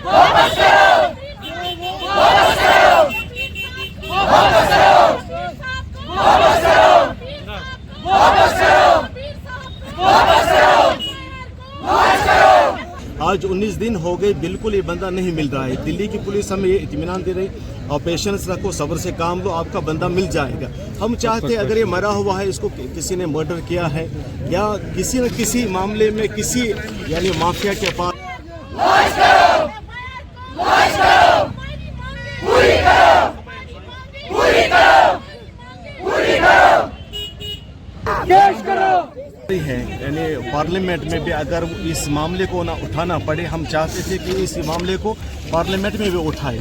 आज 19 दिन हो गए, बिल्कुल ये बंदा नहीं मिल रहा है। दिल्ली की पुलिस हमें ये इत्मीनान दे रही और पेशेंस रखो, सब्र से काम लो, आपका बंदा मिल जाएगा। हम चाहते हैं अगर ये मरा हुआ है, इसको किसी ने मर्डर किया है या किसी न किसी मामले में किसी यानी माफिया के पास है, यानी पार्लियामेंट में भी अगर इस मामले को ना उठाना पड़े, हम चाहते थे कि इस मामले को पार्लियामेंट में भी उठाए,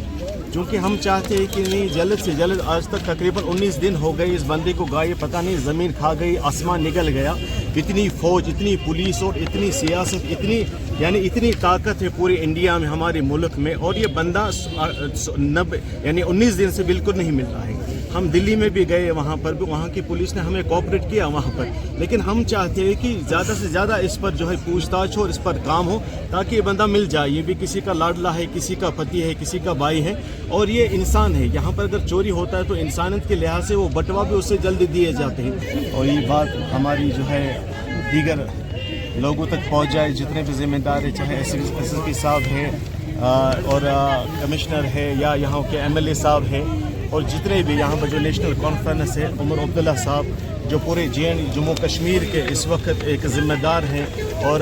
क्योंकि हम चाहते हैं कि नहीं जल्द से जल्द। आज तक तकरीबन 19 दिन हो गए इस बंदे को गाये, पता नहीं ज़मीन खा गई, आसमान निकल गया। इतनी फौज, इतनी पुलिस और इतनी सियासत, इतनी ताकत है पूरे इंडिया में, हमारे मुल्क में, और ये बंदा 19 दिन से बिल्कुल नहीं मिल रहा है। हम दिल्ली में भी गए, वहाँ पर भी वहाँ की पुलिस ने हमें कोऑपरेट किया वहाँ पर, लेकिन हम चाहते हैं कि ज़्यादा से ज़्यादा इस पर जो है पूछताछ हो और इस पर काम हो, ताकि ये बंदा मिल जाए। ये भी किसी का लाडला है, किसी का पति है, किसी का भाई है, और ये इंसान है। यहाँ पर अगर चोरी होता है तो इंसानियत के लिहाज से वो बटवा भी उससे जल्दी दिए जाते हैं। और ये बात हमारी जो है दीगर लोगों तक पहुँच जाए, जितने भी जिम्मेदार है, चाहे एसएसपी साहब है और कमिश्नर है या यहाँ के एमएलए साहब है, और जितने भी यहाँ पर जो नेशनल कॉन्फ्रेंस है, उमर अब्दुल्ला साहब जो पूरे जम्मू कश्मीर के इस वक्त एक ज़िम्मेदार हैं, और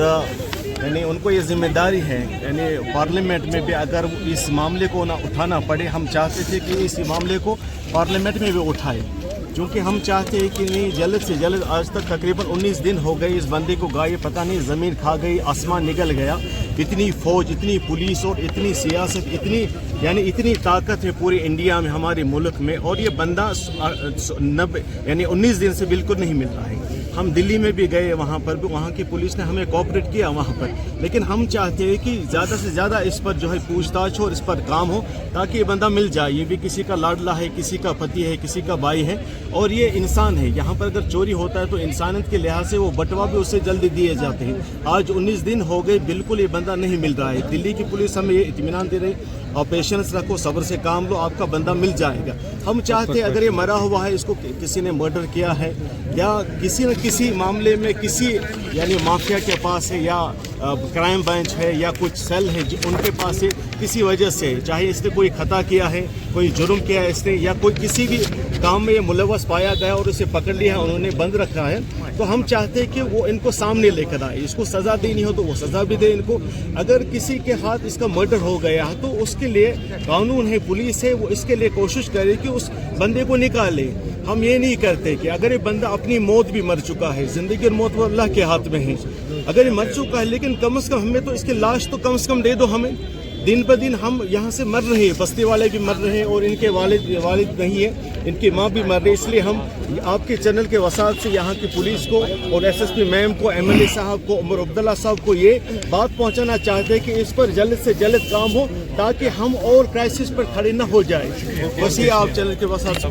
यानी उनको ये ज़िम्मेदारी है, यानी पार्लियामेंट में भी अगर इस मामले को ना उठाना पड़े, हम चाहते थे कि इस मामले को पार्लियामेंट में भी उठाए, क्योंकि हम चाहते हैं कि नहीं जल्द से जल्द। आज तक तकरीबन 19 दिन हो गए इस बंदे को गाये, पता नहीं ज़मीन खा गई, आसमान निकल गया। इतनी फौज, इतनी पुलिस और इतनी सियासत, इतनी ताकत है पूरे इंडिया में, हमारे मुल्क में, और ये बंदा 19 दिन से बिल्कुल नहीं मिल रहा है। हम दिल्ली में भी गए, वहाँ पर भी वहाँ की पुलिस ने हमें कोऑपरेट किया वहाँ पर, लेकिन हम चाहते हैं कि ज़्यादा से ज़्यादा इस पर जो है पूछताछ हो और इस पर काम हो, ताकि ये बंदा मिल जाए। ये भी किसी का लाडला है, किसी का पति है, किसी का भाई है, और ये इंसान है। यहाँ पर अगर चोरी होता है तो इंसानियत के लिहाज से वो बटवा भी उससे जल्दी दिए जाते हैं। आज 19 दिन हो गए, बिल्कुल ये बंदा नहीं मिल रहा है। दिल्ली की पुलिस हमें ये इत्मीनान दे रही और पेशेंस रखो, सब्र से काम लो, आपका बंदा मिल जाएगा। हम चाहते हैं अगर ये मरा हुआ है, इसको किसी ने मर्डर किया है या किसी न किसी मामले में किसी यानी माफिया के पास है, या क्राइम ब्रांच है या कुछ सेल है उनके पास है, किसी वजह से, चाहे इसने कोई खता किया है, कोई जुर्म किया है इसने, या कोई किसी भी काम में ये मुलव्वस पाया गया और उसे पकड़ लिया है, उन्होंने बंद रखा है, तो हम चाहते हैं कि वो इनको सामने लेकर आए। इसको सज़ा देनी हो तो वो सज़ा भी दे इनको। अगर किसी के हाथ इसका मर्डर हो गया तो उसके लिए कानून है, पुलिस है, वो इसके लिए कोशिश करे कि उस बंदे को निकाले। हम ये नहीं करते कि अगर ये बंदा अपनी मौत भी मर चुका है, ज़िंदगी और मौत वो अल्लाह के हाथ में है, अगर ये मर चुका है, लेकिन कम से कम हमें तो इसकी लाश तो कम से कम दे दो हमें। दिन ब दिन हम यहाँ से मर रहे हैं, बस्ती वाले भी मर रहे हैं और इनके वालिद नहीं है, इनकी माँ भी मर रही है। इसलिए हम आपके चैनल के वसात से यहाँ की पुलिस को और एसएसपी मैम को, एमएलए साहब को, उमर अब्दुल्ला साहब को ये बात पहुँचाना चाहते हैं कि इस पर जल्द से जल्द काम हो, ताकि हम और क्राइसिस पर खड़े न हो जाए। बस ये आप चैनल के वसात से